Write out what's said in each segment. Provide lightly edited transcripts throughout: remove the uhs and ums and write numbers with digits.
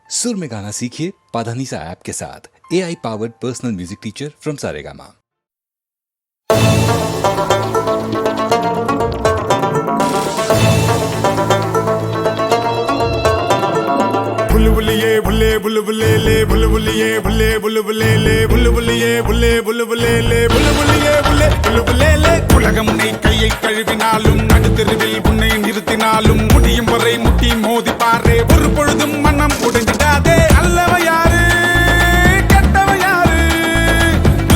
सुर में गाना सीखिए पाधानीसा ऐप के साथ। AI powered personal music teacher from Saregama. बुलबुलिए बुले बुलबुले ले बुलबुलिए बुले बुलबुले ले बुलबुलिए बुले बुलबुले ले बुलबुलिए बुले बुलबुले ले உலகம் உன்னை கையை கழுவினாலும் நடுத்தெருவில் உன்னை நிறுத்தினாலும் முடியும் வரை முட்டி மோதி பாரு ஒரு பொழுதும் மனம் உடைஞ்சிடாதே நல்லவ யாரு கெட்டவ யாரு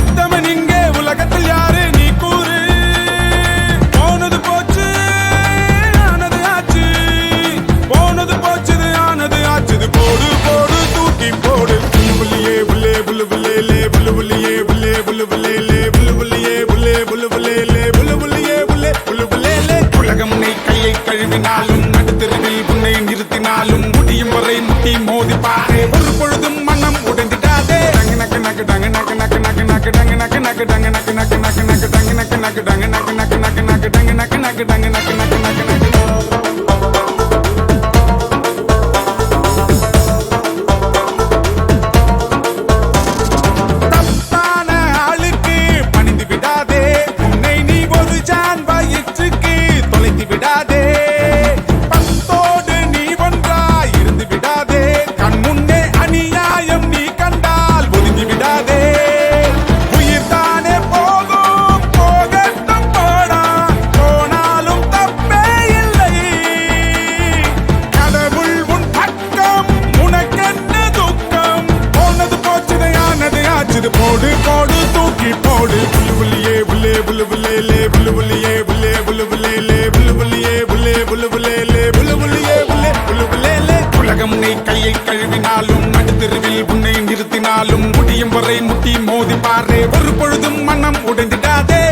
உத்தமன் இங்கே உலகத்தில் யாரு நீ கூறு போனது போச்சு ஆனது ஆச்சு போனது போச்சுது ஆனது ஆச்சுது போடு போடு தூக்கி போடு புல்லுபுல்லியே புல்லே புல்லுபுல்லே லே புல்லுபுல்லியே புல்லே புல்லுபுல்லே லே புல்லுபுல்லியே புல்லே புல்லுபுல்லே லே புல்லுபுல்லியே புல்லே புல்லுபுல்லே லே உலகம் உன்னை கையை கழுவினாலும் நடுத்தெருவில் உன்னை நிறுத்தினாலும் முடியும் வரை முட்டி மோதி பாரு ஒரு பொழுதும் மனம் உடைந்திடாதே டங்கு நக்கு நக்கு டங்கு நக்கு நக்கு நக்கு நக்கு டங்கு நக்கு நக்கு டங்கு நக்கு நக்கு நக்கு நக்கு டங்கு நக்கு நக்கு டங்கு நக்கு நக்கு நக்கு நக்கு டங்கு நக்கு நக்கு டங்கு நக்கு நக்கு நக்கு நக்கு போடு போடு தூக்கி போடு புல்லுபுல்லியே புல்லே புல்லுபுல்லே லே புல்லுபுல்லியே புல்லே புல்லுபுல்லே லே புல்லுபுல்லியே புல்லே புல்லுபுல்லே லே புல்லுபுல்லியே புல்லே புல்லுபுல்லே லே உலகம் உன்னை கையை கழுவினாலும் நடுத்தெருவில் உன்னை நிறுத்தினாலும் முடியும் வரை முட்டி மோதி பாரு ஒரு பொழுதும் மனம் உடைந்திடாதே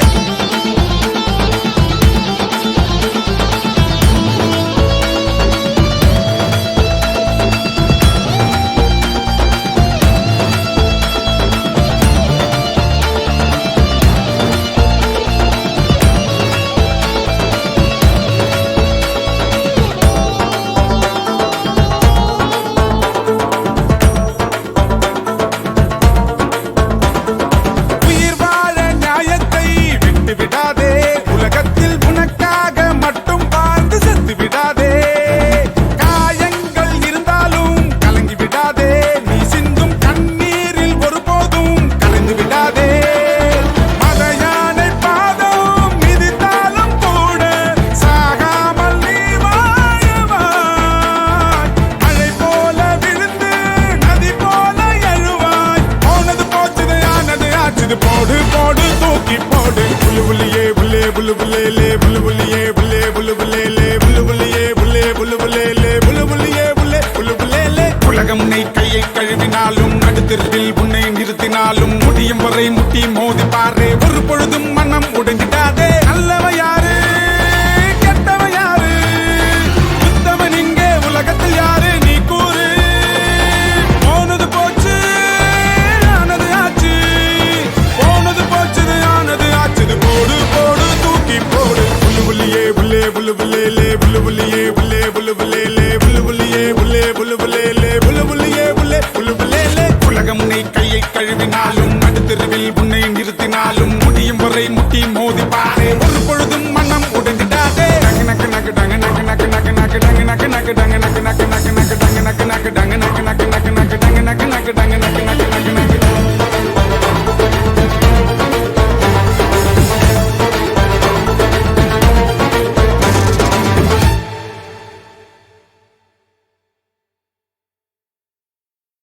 போடு போடு தூக்கி போடு புல்லுபுல்லியே புல்லே புல்லுபுல்லே லே புல்லுபுல்லியே புல்லே புல்லுபுல்லே லே புல்லுபுல்லியே புல்லே புல்லுபுல்லே லே புல்லுபுல்லியே புல்லே புல்லுபுல்லே லே உலகம் உன்னை கையை கழுவினாலும் நடுத்தெருவில் உன்னை நிறுத்தினாலும் முடியும் வரை முட்டி மோதி பாரு ஒரு பொழுதும் மனம் உடைஞ்சிடாதே நல்லவ யாரு கெட்டவ யாரு உத்தமன் இங்கே உலகத்தில் யாரு நீ கூறு போனது போச்சு ஆனது ஆச்சு போனது போச்சுது ஆனது ஆச்சுது போடு போடு தூக்கி போடு புல்லுபுல்லியே புல்லே புல்லுபுல்லே லே புல்லுபுல்லியே புல்லே புல்லுபுல்லே லே புல்லுபுல்லியே புல்லே புல்லுபுல்லே லே புல்லுபுல்லியே புல்லே புல்லுபுல்லே லே உலகம் உன்னை கையை கழுவினாலும் நடுத்தெருவில் உன்னை நிறுத்தினாலும் முடியும் வரை முட்டி மோதி பாரு ஒரு பொழுதும் மனம் உடைந்திடாதே டங்கு நக்கு நக்கு டங்கு நக்கு நக்கு நக்கு நக்கு டங்கு நக்கு நக்கு டங்கு நக்கு நக்கு நக்கு நக்கு டங்கு நக்கு நக்கு டங்கு நக்கு நக்கு நக்கு நக்கு டங்கு நக்கு நக்கு டங்கு நக்கு நக்கு